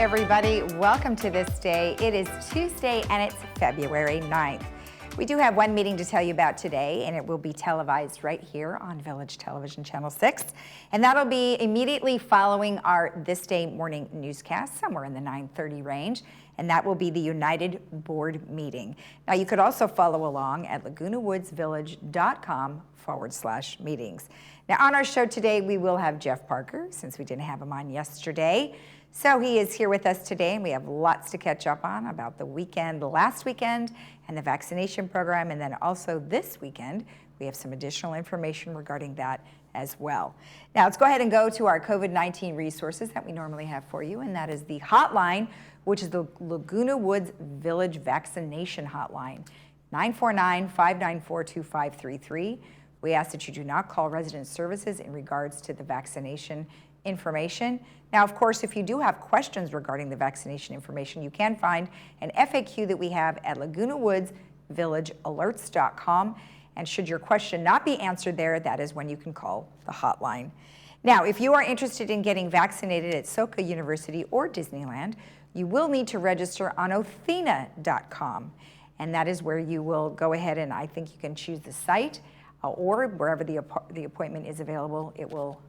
everybody. Welcome to This Day. It is Tuesday and it's February 9th. We do have one meeting to tell you about today, and it will be televised right here on Village Television Channel 6. And that'll be immediately following our This Day morning newscast, somewhere in the 9:30 range. And that will be the United Board meeting. Now, you could also follow along at lagunawoodsvillage.com/meetings. Now, on our show today, we will have Jeff Parker, since we didn't have him on yesterday. So he is here with us today, and we have lots to catch up on about the weekend, last weekend, and the vaccination program. And then also this weekend, we have some additional information regarding that as well. Now, let's go ahead and go to our COVID-19 resources that we normally have for you, and that is the hotline, which is the Laguna Woods Village Vaccination Hotline, 949-594-2533. We ask that you do not call resident services in regards to the vaccination information. Now, of course, if you do have questions regarding the vaccination information, you can find an FAQ that we have at lagunawoodsvillagealerts.com. And should your question not be answered there, that is when you can call the hotline. Now, if you are interested in getting vaccinated at Soka University or Disneyland, you will need to register on othina.com. And that is where you will go ahead and I think you can choose the site or wherever the appointment is available. It will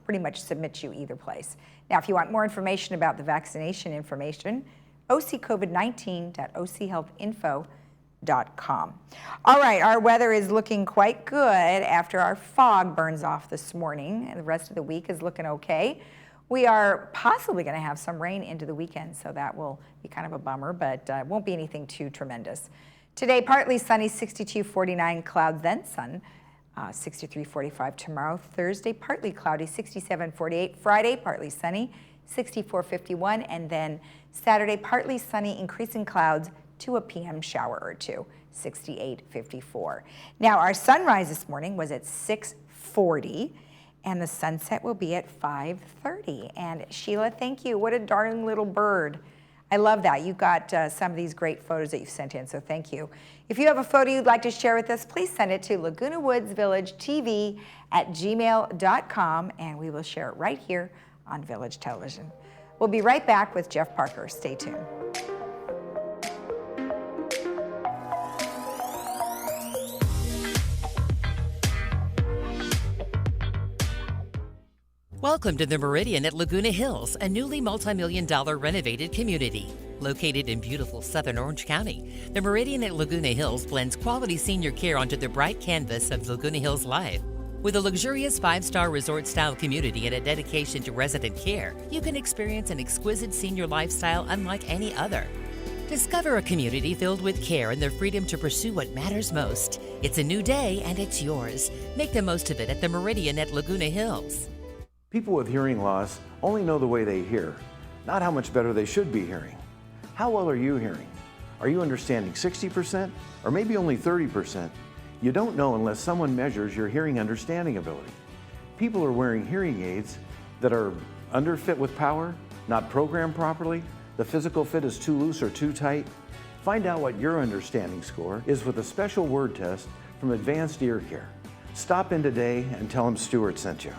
pretty much submit you either place. Now, if you want more information about the vaccination information, occovid19.ochealthinfo.com. All right, our weather is looking quite good after our fog burns off this morning, and the rest of the week is looking okay. We are possibly going to have some rain into the weekend, so that will be kind of a bummer, but it won't be anything too tremendous. Today, partly sunny, 62-49, clouds then sun, 63-45 tomorrow. Thursday, partly cloudy, 67-48. Friday, partly sunny, 64-51. And then Saturday, partly sunny, increasing clouds to a PM shower or two, 68-54. Now, our sunrise this morning was at 6:40. And the sunset will be at 5:30. And Sheila, thank you. What a darling little bird. I love that. You got some of these great photos that you've sent in, so thank you. If you have a photo you'd like to share with us, please send it to lagunawoodsvillagetv@gmail.com, and we will share it right here on Village Television. We'll be right back with Jeff Parker. Stay tuned. Welcome to the Meridian at Laguna Hills, a newly multi-million-dollar renovated community. Located in beautiful southern Orange County, the Meridian at Laguna Hills blends quality senior care onto the bright canvas of Laguna Hills Life. With a luxurious 5-star resort-style community and a dedication to resident care, you can experience an exquisite senior lifestyle unlike any other. Discover a community filled with care and the freedom to pursue what matters most. It's a new day and it's yours. Make the most of it at the Meridian at Laguna Hills. People with hearing loss only know the way they hear, not how much better they should be hearing. How well are you hearing? Are you understanding 60% or maybe only 30%? You don't know unless someone measures your hearing understanding ability. People are wearing hearing aids that are underfit with power, not programmed properly, the physical fit is too loose or too tight. Find out what your understanding score is with a special word test from Advanced Ear Care. Stop in today and tell them Stuart sent you.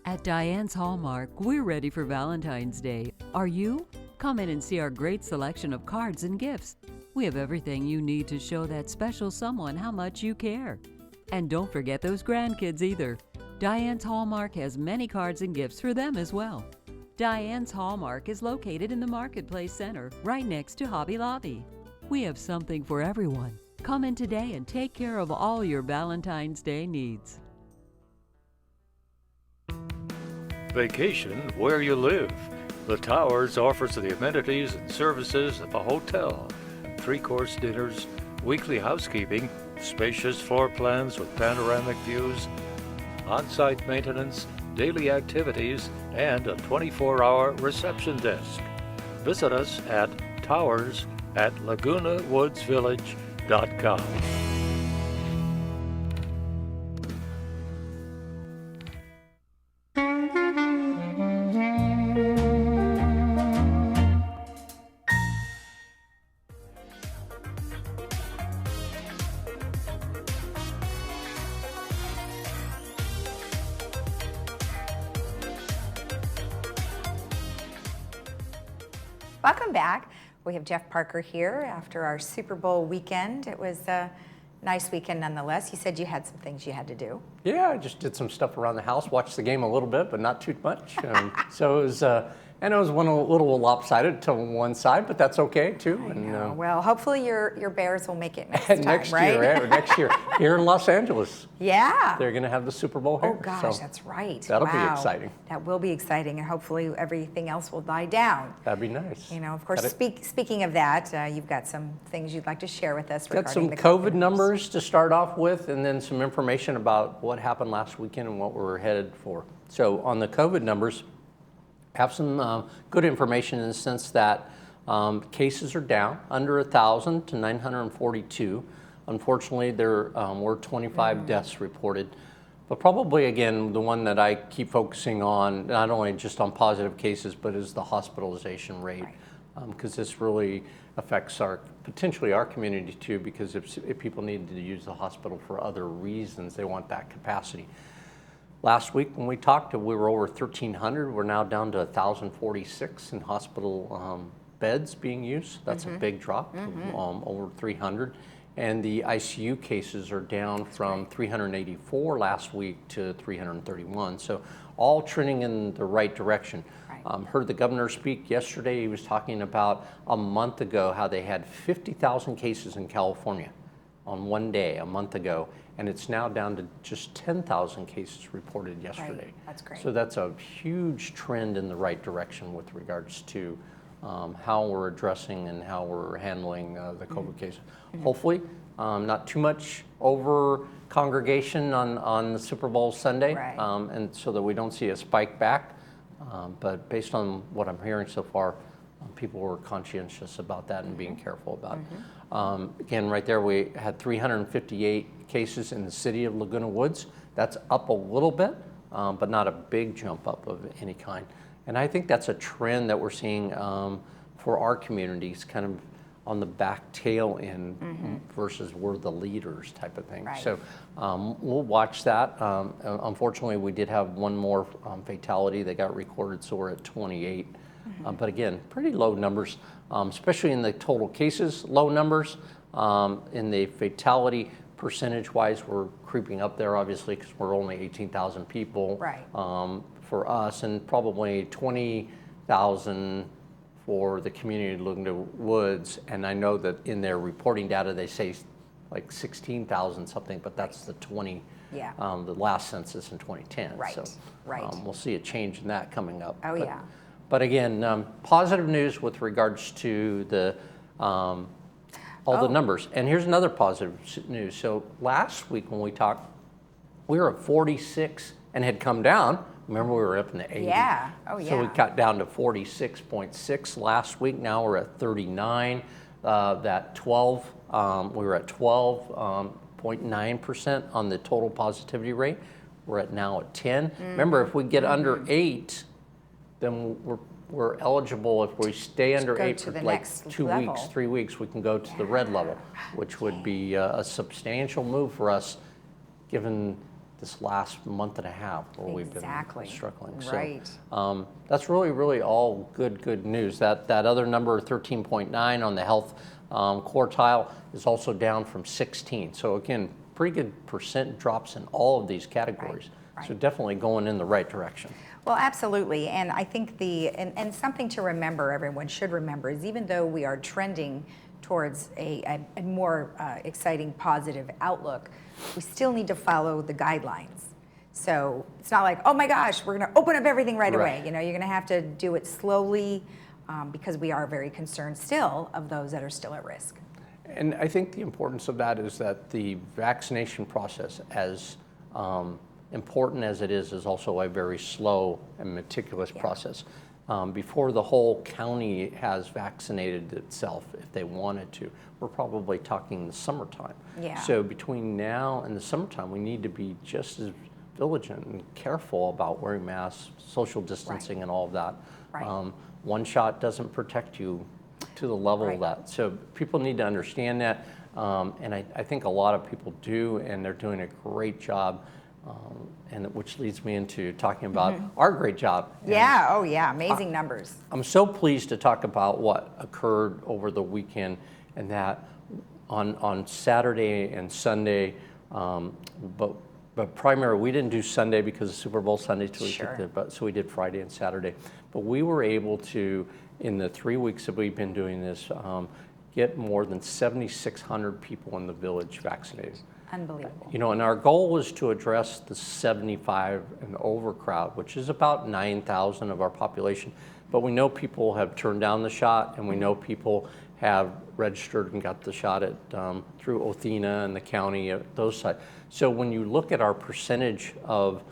At Diane's Hallmark, we're ready for Valentine's Day. Are you? Come in and see our great selection of cards and gifts. We have everything you need to show that special someone how much you care. And don't forget those grandkids either. Diane's Hallmark has many cards and gifts for them as well. Diane's Hallmark is located in the Marketplace Center, right next to Hobby Lobby. We have something for everyone. Come in today and take care of all your Valentine's Day needs. Vacation where you live. The Towers offers the amenities and services of a hotel, 3-course dinners, weekly housekeeping, spacious floor plans with panoramic views, on-site maintenance, daily activities, and a 24-hour reception desk. Visit us at towers@lagunawoodsvillage.com. Welcome back. We have Jeff Parker here after our Super Bowl weekend. It was a nice weekend nonetheless. You said you had some things you had to do. Yeah, I just did some stuff around the house, watched the game a little bit, but not too much. So it was, and it was one a little lopsided to one side, but that's okay too. Well, hopefully your Bears will make it next time, right? Next year, here in Los Angeles. Yeah. They're going to have the Super Bowl here. Oh gosh, that's right. That'll be Wow. exciting. That will be exciting, and hopefully everything else will die down. That'd be nice. You know, of course, speaking of that, you've got some things you'd like to share with us regarding Got some the COVID numbers to start off with, and then some information about what happened last weekend and what we're headed for. So on the COVID numbers, have some good information in the sense that cases are down under 1,000 to 942. Unfortunately, there were 25 deaths reported. But probably, again, the one that I keep focusing on, not only just on positive cases, but is the hospitalization rate. Because this really affects potentially our community too, because if people need to use the hospital for other reasons, they want that capacity. Last week when we talked, we were over 1,300. We're now down to 1,046 in hospital beds being used. That's a big drop, over 300. And the ICU cases are down from 384 last week to 331. So all trending in the right direction. Heard the governor speak yesterday. He was talking about a month ago how they had 50,000 cases in California on one day a month ago, and it's now down to just 10,000 cases reported yesterday. Right. That's great. So that's a huge trend in the right direction with regards to how we're addressing and how we're handling the COVID cases. Hopefully, not too much over congregation on the Super Bowl Sunday, and so that we don't see a spike back. But based on what I'm hearing so far, people were conscientious about that and being careful about it. Again, right there, we had 358 cases in the city of Laguna Woods. That's up a little bit, but not a big jump up of any kind. And I think that's a trend that we're seeing for our communities, kind of on the back tail end versus we're the leaders type of thing. So we'll watch that. Unfortunately, we did have one more fatality that got recorded, so we're at 28. But again, pretty low numbers, especially in the total cases, low numbers. In the fatality percentage-wise, we're creeping up there, obviously, because we're only 18,000 people for us, and probably 20,000 for the community of Laguna Woods. And I know that in their reporting data, they say like 16,000 something, but that's the the last census in 2010. So we'll see a change in that coming up. But again, positive news with regards to the all the numbers. And here's another positive news. So last week when we talked, we were at 46 and had come down. Remember, we were up in the 80s. So we got down to 46.6 last week. Now we're at 39. That 12, we were at 12.9% on the total positivity rate. We're now at 10. Remember, if we get under 8, then we're eligible. If we stay under 8 for like 2 weeks, 3 weeks, we can go to the red level, which would be a substantial move for us, given this last month and a half where we've been struggling. So that's really all good news. That other number, 13.9 on the health quartile, is also down from 16. So again, pretty good percent drops in all of these categories. So definitely going in the right direction. Well, absolutely. And I think and something to remember, everyone should remember, is even though we are trending towards a more exciting, positive outlook, we still need to follow the guidelines. So it's not like, oh my gosh, we're going to open up everything right away. You know, you're going to have to do it slowly because we are very concerned still of those that are still at risk. And I think the importance of that is that the vaccination process, as important as it is also a very slow and meticulous process. Before the whole county has vaccinated itself, if they wanted to, we're probably talking the summertime. So between now and the summertime, we need to be just as vigilant and careful about wearing masks, social distancing, and all of that. One shot doesn't protect you to the level of that. So people need to understand that, and I think a lot of people do, and they're doing a great job and which leads me into talking about our great job. Yeah, oh yeah, amazing numbers. I'm so pleased to talk about what occurred over the weekend, and that on Saturday and Sunday, but primarily we didn't do Sunday because of Super Bowl Sunday, so we did Friday and Saturday. But we were able to, in the 3 weeks that we've been doing this, get more than 7,600 people in the village vaccinated. Unbelievable. You know, and our goal was to address the 75 and over crowd, which is about 9,000 of our population. But we know people have turned down the shot, and we know people have registered and got the shot at through Othina and the county, those sides. So when you look at our percentage of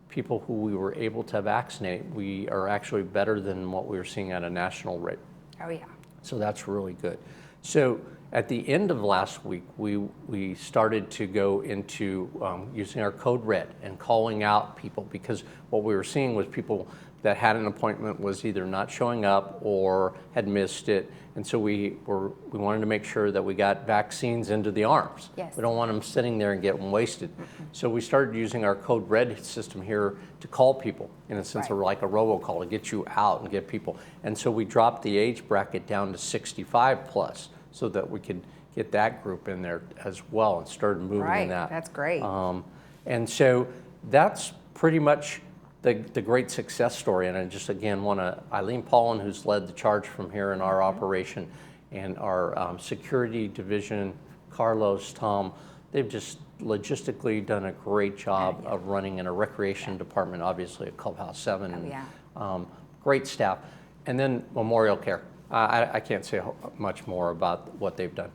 people who we were able to vaccinate, we are actually better than what we were seeing at a national rate. Oh yeah. So that's really good. So at the end of last week, we started to go into using our code red and calling out people, because what we were seeing was people that had an appointment was either not showing up or had missed it. And so we wanted to make sure that we got vaccines into the arms. Yes. We don't want them sitting there and getting wasted. So we started using our code red system here to call people, in a sense of like a robocall, to get you out and get people. And so we dropped the age bracket down to 65 plus, so that we could get that group in there as well, and started moving in that. That's great. And so that's pretty much the great success story. And I just again want to, Eileen Paulin, who's led the charge from here in our operation, and our security division, Carlos, Tom, they've just logistically done a great job of running in a recreation department, obviously at Clubhouse 7. Great staff. And then Memorial Care. I can't say much more about what they've done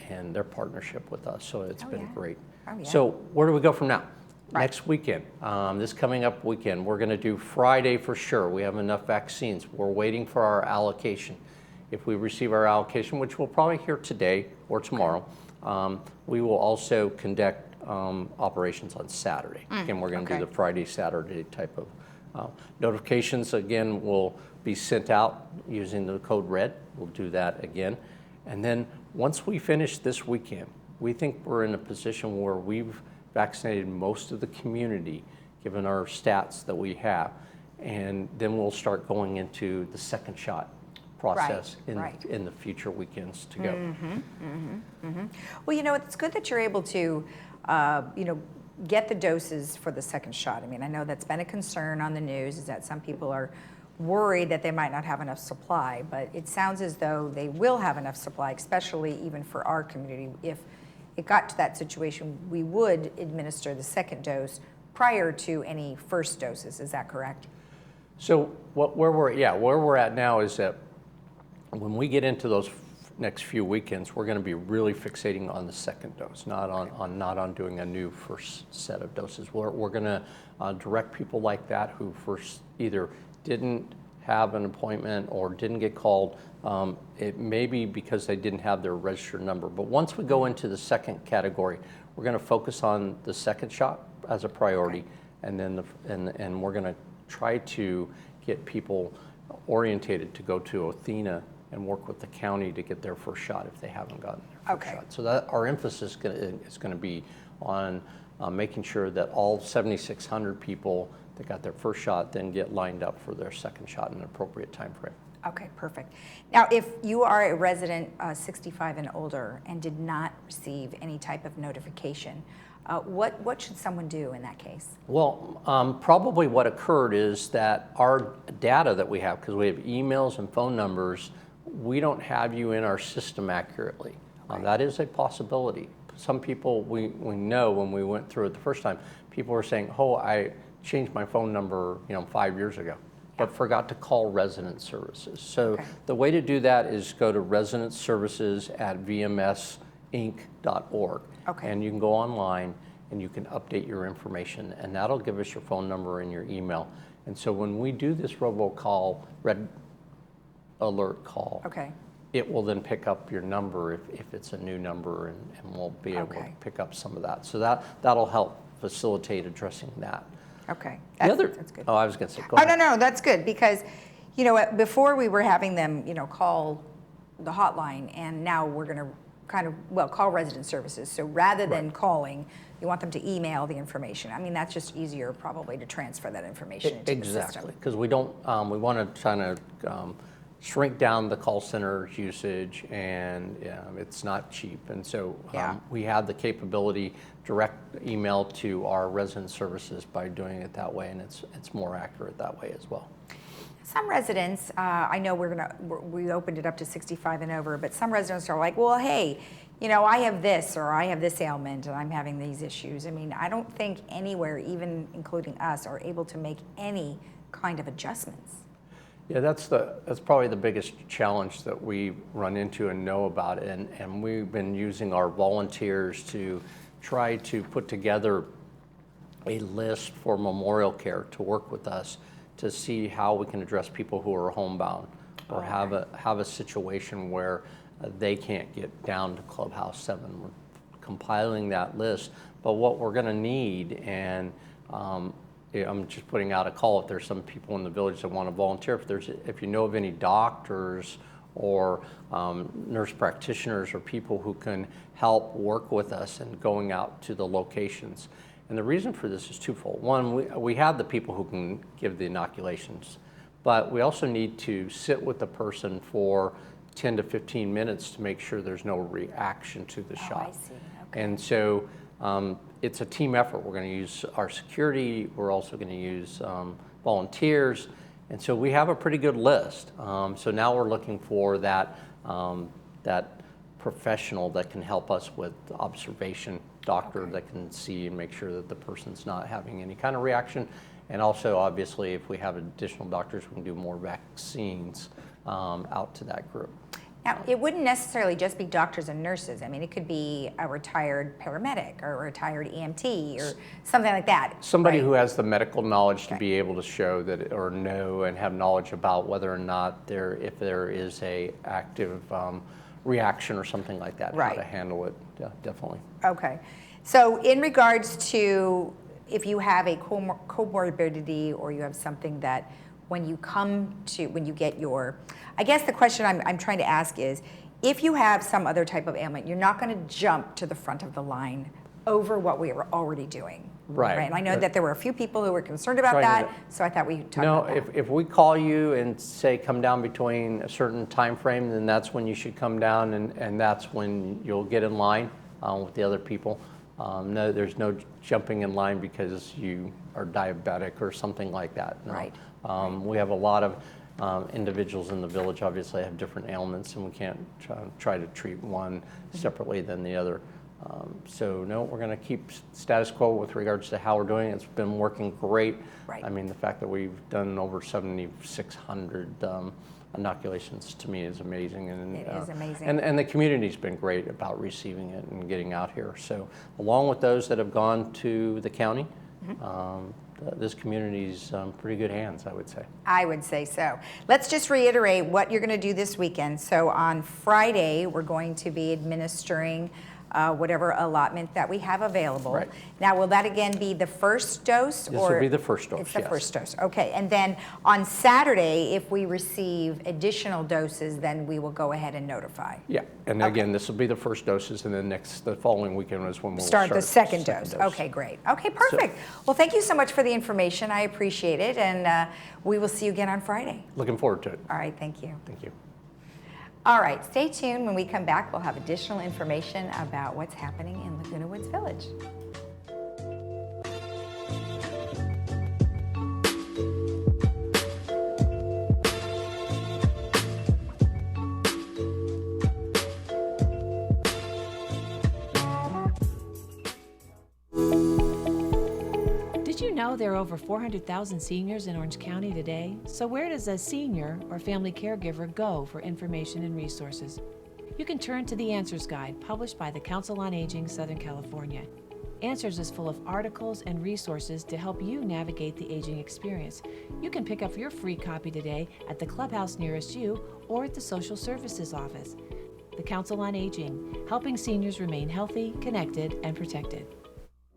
and their partnership with us. So it's been great. So where do we go from now? Next weekend, this coming up weekend, we're going to do Friday for sure. We have enough vaccines. We're waiting for our allocation. If we receive our allocation, which we'll probably hear today or tomorrow, we will also conduct operations on Saturday. Again, we're going to do the Friday, Saturday type of notifications. Again, will be sent out using the code red. We'll do that again. And then once we finish this weekend, we think we're in a position where we've vaccinated most of the community, given our stats that we have. And then we'll start going into the second shot process in the future weekends to go. Well, you know, it's good that you're able to, get the doses for the second shot. I mean, I know that's been a concern on the news, is that some people are worried that they might not have enough supply, but it sounds as though they will have enough supply, especially even for our community. If it got to that situation, we would administer the second dose prior to any first doses. Is that correct? So where we're at now is that when we get into those next few weekends, we're going to be really fixating on the second dose, not on doing a new first set of doses. We're going to direct people like that who first either didn't have an appointment or didn't get called. It may be because they didn't have their registered number. But once we go into the second category, we're going to focus on the second shot as a priority, and then and we're going to try to get people orientated to go to Othina and work with the county to get their first shot if they haven't gotten their first shot. So that our emphasis is going to be on making sure that all 7,600 people that got their first shot then get lined up for their second shot in an appropriate time frame. Okay, perfect. Now, if you are a resident 65 and older and did not receive any type of notification, what should someone do in that case? Well, probably what occurred is that our data that we have, because we have emails and phone numbers, we don't have you in our system accurately. That is a possibility. Some people, we know when we went through it the first time, people were saying, oh, I changed my phone number 5 years ago, but forgot to call resident services. So the way to do that is go to residentservices@vmsinc.org. And you can go online and you can update your information, and that'll give us your phone number and your email. And so when we do this robocall, red alert call, it will then pick up your number if it's a new number, and we'll be able to pick up some of that. So that'll help facilitate addressing that. Okay, that's good. Oh, I was going to say, go ahead. No, that's good, because before we were having them call the hotline, and now we're going to kind of, well, call resident services. So rather than calling, you want them to email the information. I mean, that's just easier probably to transfer that information into the system. Exactly, because we don't, we want to kind of shrink down the call center usage, and it's not cheap. And so we have the capability direct email to our resident services by doing it that way, and it's more accurate that way as well. Some residents, I know we opened it up to 65 and over, but some residents are like, well, hey, you know, I have this, or I have this ailment, and I'm having these issues. I mean, I don't think anywhere, even including us, are able to make any kind of adjustments. Yeah, that's probably the biggest challenge that we run into and know about, and we've been using our volunteers to try to put together a list for memorial care to work with us to see how we can address people who are homebound or have a situation where they can't get down to Clubhouse 7. We're compiling that list, but what we're going to need, and I'm just putting out a call if there's some people in the village that want to volunteer. If you know of any doctors or nurse practitioners or people who can help work with us in going out to the locations. And the reason for this is twofold. One, we have the people who can give the inoculations, but we also need to sit with the person for 10 to 15 minutes to make sure there's no reaction to the shot. I see. Okay. And so it's a team effort. We're going to use our security. We're also going to use volunteers. And so we have a pretty good list. So now we're looking for that professional that can help us with observation, doctor that can see and make sure that the person's not having any kind of reaction. And also, obviously, if we have additional doctors, we can do more vaccines out to that group. Now, it wouldn't necessarily just be doctors and nurses. I mean, it could be a retired paramedic or a retired EMT or something like that. Somebody who has the medical knowledge to be able to show that or know and have knowledge about whether or not if there is a active reaction or something like that, how to handle it, definitely. Okay. So in regards to if you have a comorbidity or you have something that when you get your, I guess the question I'm trying to ask is, if you have some other type of ailment, you're not going to jump to the front of the line over what we were already doing. Right. And I know that there were a few people who were concerned about that, so I thought we talked about that. No, if we call you and say come down between a certain time frame, then that's when you should come down, and that's when you'll get in line with the other people. No, there's no jumping in line because you are diabetic or something like that. No. Right. We have a lot of individuals in the village obviously have different ailments, and we can't try to treat one separately than the other. So no, we're going to keep status quo with regards to how we're doing it. It's been working great. Right. I mean, the fact that we've done over 7,600 inoculations to me is amazing. And It is amazing. And the community's been great about receiving it and getting out here. So along with those that have gone to the county, this community's pretty good hands, I would say. I would say so. Let's just reiterate what you're going to do this weekend. So on Friday, we're going to be administering whatever allotment that we have available. Right. Now, will that again be the first dose? This will be the first dose, It's the yes. first dose. Okay. And then on Saturday, if we receive additional doses, then we will go ahead and notify. Yeah, and again, this will be the first doses, and then the following weekend is when we'll Start the second dose. Okay, great. Okay, perfect. Well, thank you so much for the information. I appreciate it, and we will see you again on Friday. Looking forward to it. All right, thank you. Thank you. All right, stay tuned. When we come back, we'll have additional information about what's happening in Laguna Woods Village. Did you know there are over 400,000 seniors in Orange County today? So where does a senior or family caregiver go for information and resources? You can turn to the Answers Guide, published by the Council on Aging Southern California. Answers is full of articles and resources to help you navigate the aging experience. You can pick up your free copy today at the clubhouse nearest you or at the Social Services Office. The Council on Aging, helping seniors remain healthy, connected, and protected.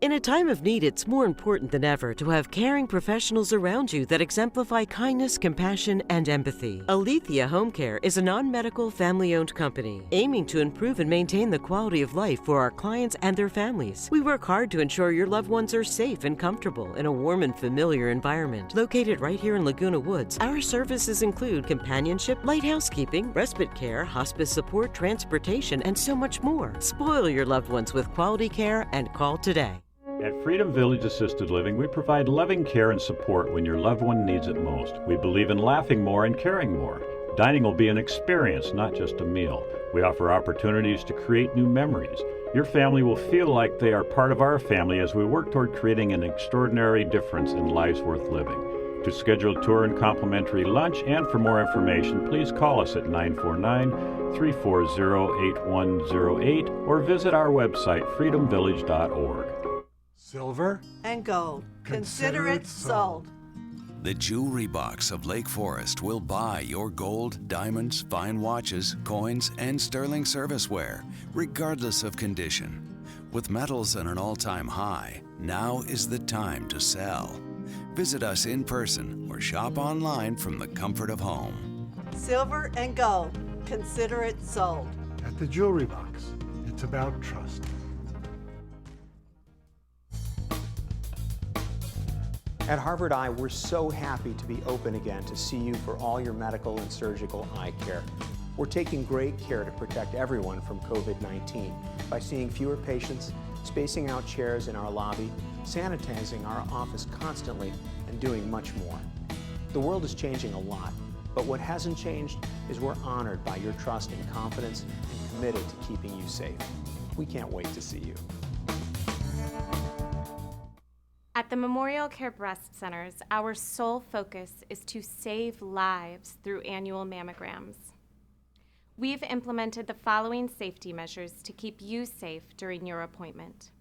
In a time of need, it's more important than ever to have caring professionals around you that exemplify kindness, compassion, and empathy. Alethea Home Care is a non-medical, family-owned company aiming to improve and maintain the quality of life for our clients and their families. We work hard to ensure your loved ones are safe and comfortable in a warm and familiar environment. Located right here in Laguna Woods, our services include companionship, light housekeeping, respite care, hospice support, transportation, and so much more. Spoil your loved ones with quality care and call today. At Freedom Village Assisted Living, we provide loving care and support when your loved one needs it most. We believe in laughing more and caring more. Dining will be an experience, not just a meal. We offer opportunities to create new memories. Your family will feel like they are part of our family as we work toward creating an extraordinary difference in lives worth living. To schedule a tour and complimentary lunch and for more information, please call us at 949-340-8108 or visit our website, freedomvillage.org. Silver and gold. Consider it sold. The Jewelry Box of Lake Forest will buy your gold, diamonds, fine watches, coins, and sterling serviceware, regardless of condition. With metals at an all-time high, now is the time to sell. Visit us in person or shop online from the comfort of home. Silver and gold. Consider it sold. at the Jewelry Box. It's about trust. At Harvard Eye, we're so happy to be open again to see you for all your medical and surgical eye care. We're taking great care to protect everyone from COVID-19 by seeing fewer patients, spacing out chairs in our lobby, sanitizing our office constantly, and doing much more. The world is changing a lot, but what hasn't changed is we're honored by your trust and confidence and committed to keeping you safe. We can't wait to see you. At the Memorial Care Breast Centers, our sole focus is to save lives through annual mammograms. We've implemented the following safety measures to keep you safe during your appointment.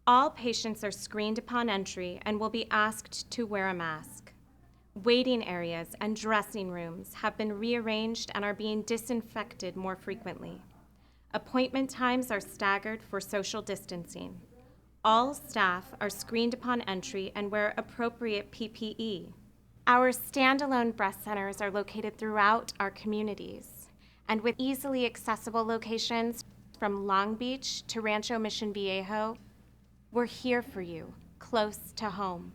All patients are screened upon entry and will be asked to wear a mask. Waiting areas and dressing rooms have been rearranged and are being disinfected more frequently. Appointment times are staggered for social distancing. All staff are screened upon entry and wear appropriate PPE. Our standalone breast centers are located throughout our communities, and with easily accessible locations from Long Beach to Rancho Mission Viejo, we're here for you, close to home.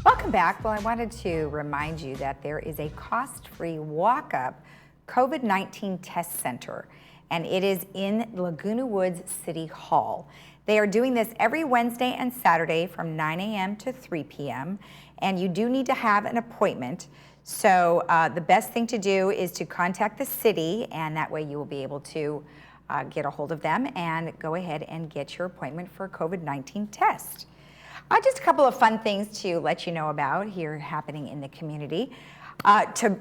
Welcome back. Well, I wanted to remind you that there is a cost-free walk-up COVID-19 test center, and it is in Laguna Woods City Hall. They are doing this every Wednesday and Saturday from 9 a.m. to 3 p.m., and you do need to have an appointment. So the best thing to do is to contact the city, and that way you will be able to get a hold of them and go ahead and get your appointment for a COVID-19 test. Just a couple of fun things to let you know about here happening in the community.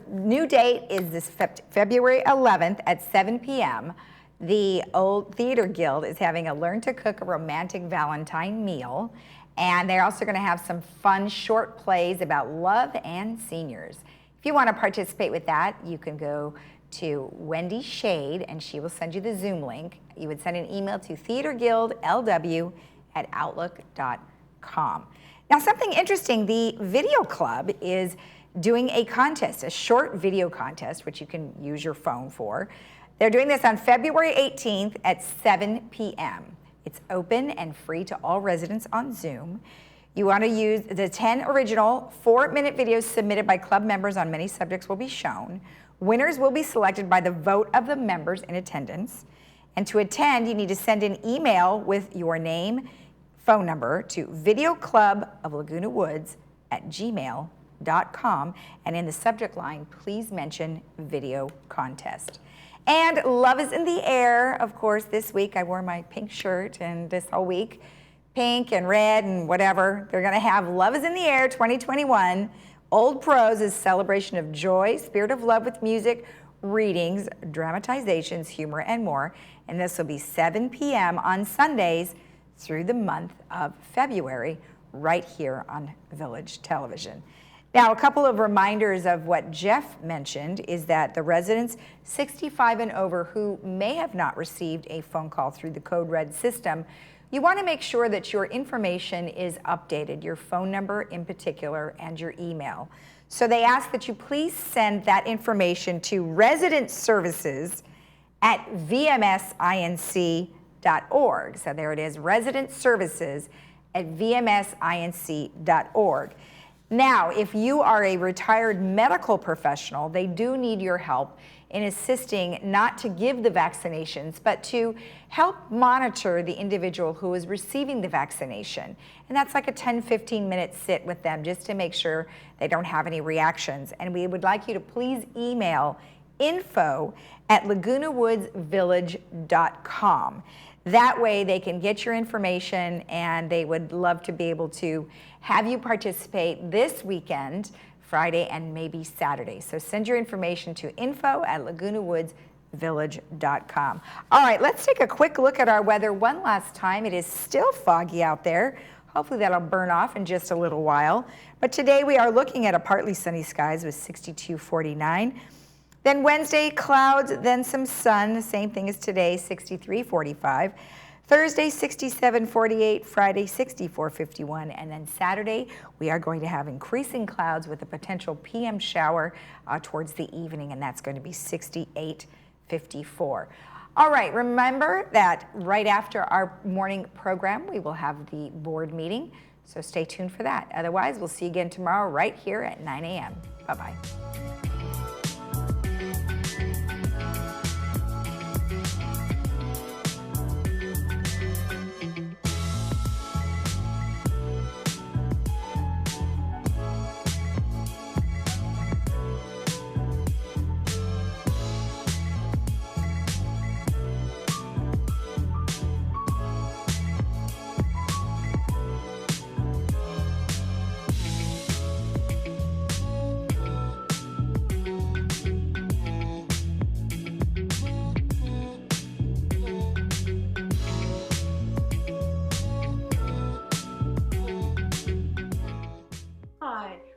New date is this February 11th at 7 p.m. The Old Theater Guild is having a Learn to Cook a Romantic Valentine meal. And they're also going to have some fun short plays about love and seniors. If you want to participate with that, you can go to Wendy Shade and she will send you the Zoom link. You would send an email to theaterguildlw@outlook.com. Now, something interesting, the Video Club is doing a contest, a short video contest, which you can use your phone for. They're doing this on February 18th at 7 p.m. It's open and free to all residents on Zoom. You want to use the 10 original 4-minute videos submitted by club members on many subjects will be shown. Winners will be selected by the vote of the members in attendance. And to attend, you need to send an email with your name, phone number to videocluboflagunawoods@gmail.com, and in the subject line, please mention video contest. And love is in the air, of course. This week I wore my pink shirt, and this whole week, pink and red and whatever. They're going to have Love is in the Air 2021 Old Prose is a celebration of joy, spirit of love with music, readings, dramatizations, humor, and more. And this will be 7 p.m. on Sundays through the month of February, right here on Village Television. Now, a couple of reminders of what Jeff mentioned is that the residents 65 and over who may have not received a phone call through the Code Red system, you want to make sure that your information is updated, your phone number in particular and your email. So they ask that you please send that information to residentservices@vmsinc.org. So there it is, residentservices@vmsinc.org. Now, if you are a retired medical professional, they do need your help in assisting not to give the vaccinations, but to help monitor the individual who is receiving the vaccination. And that's like a 10-15 minute sit with them just to make sure they don't have any reactions. And we would like you to please email info@lagunawoodsvillage.com. That way they can get your information, and they would love to be able to have you participate this weekend, Friday and maybe Saturday. So send your information to info@lagunawoodsvillage.com. All right, let's take a quick look at our weather one last time. It is still foggy out there. Hopefully that'll burn off in just a little while. But today we are looking at a partly sunny skies with 62-49. Then Wednesday, clouds, then some sun, the same thing as today, 63-45. Thursday, 67-48, Friday, 64-51, and then Saturday, we are going to have increasing clouds with a potential PM shower towards the evening, and that's going to be 68-54. All right, remember that right after our morning program, we will have the board meeting, so stay tuned for that. Otherwise, we'll see you again tomorrow right here at 9 a.m. Bye-bye.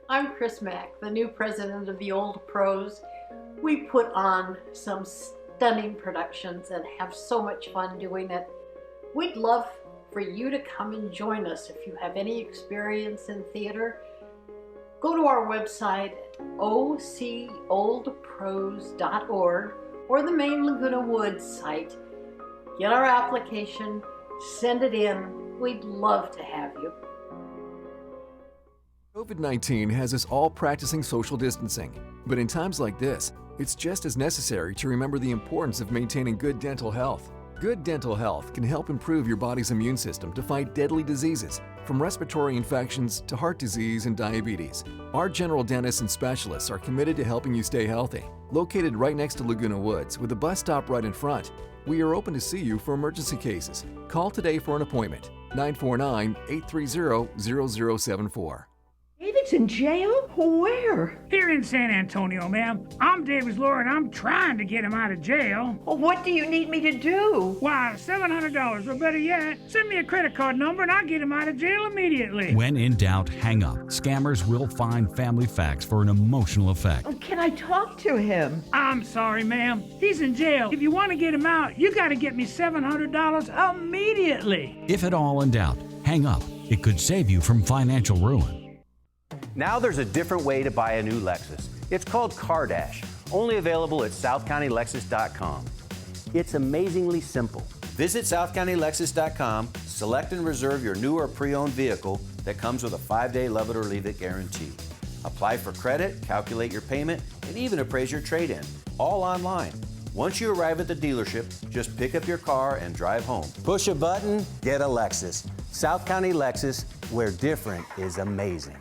I'm Chris Mack, the new president of the Old Prose. We put on some stunning productions and have so much fun doing it. We'd love for you to come and join us if you have any experience in theater. Go to our website, ocoldprose.org, or the main Laguna Woods site. Get our application, send it in. We'd love to have you. COVID-19 has us all practicing social distancing, but in times like this, it's just as necessary to remember the importance of maintaining good dental health. Good dental health can help improve your body's immune system to fight deadly diseases, from respiratory infections to heart disease and diabetes. Our general dentists and specialists are committed to helping you stay healthy. Located right next to Laguna Woods with a bus stop right in front, we are open to see you for emergency cases. Call today for an appointment, 949-830-0074. David's in jail? Where? Here in San Antonio, ma'am. I'm David's lawyer, and I'm trying to get him out of jail. Well, what do you need me to do? Why, $700, or better yet, send me a credit card number and I'll get him out of jail immediately. When in doubt, hang up. Scammers will find family facts for an emotional effect. Oh, can I talk to him? I'm sorry, ma'am. He's in jail. If you want to get him out, you got to get me $700 immediately. If at all in doubt, hang up. It could save you from financial ruin. Now there's a different way to buy a new Lexus. It's called CarDash, only available at southcountylexus.com. It's amazingly simple. Visit southcountylexus.com, select and reserve your new or pre-owned vehicle that comes with a 5-day love it or leave it guarantee. Apply for credit, calculate your payment, and even appraise your trade-in, all online. Once you arrive at the dealership, just pick up your car and drive home. Push a button, get a Lexus. South County Lexus, where different is amazing.